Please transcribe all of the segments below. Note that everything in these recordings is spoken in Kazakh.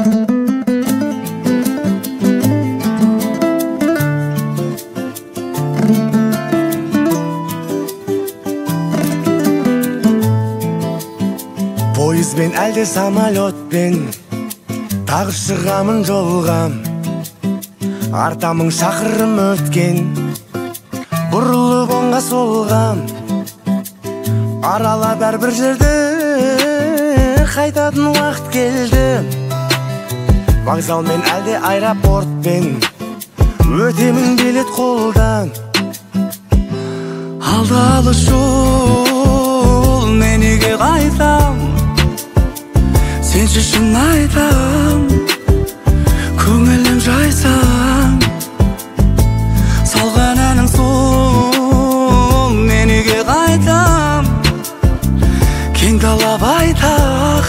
Poyizben әлде самолетпен тағы шығамын жолға, артамың шақырым өткен, бұрылып оңға солға, аралап әрбір жерді қайтатын уақыт келді. Вокзалмен әлде аэропортпен өтемін билет қолдан, алды алыс жол, мен үйге қайтам, сенші шын айтам, көңілім жайсам. Салған әнің сол, мен үйге қайтам, кең дала байтақ,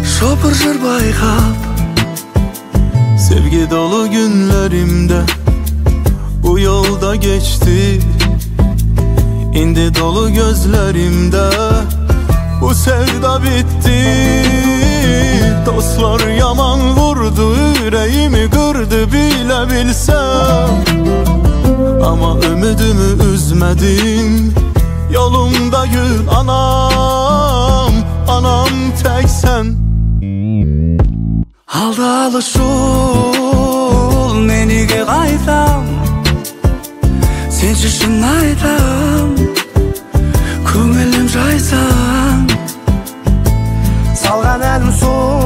шопыр жыр байқап. Sevgi dolu günlerimde bu yolda geçti, indi dolu gözlerimde bu sevda bitti. Dostlar yaman vurdu, yüreğimi kırdı bile bilsem, ama ümidimi üzmedim. Yolumda gün anam, anam tek sen. Алды алыс жол, мен үйге қайтам, сенші шын айтам, көңілім жайсам. Салған әнім сол,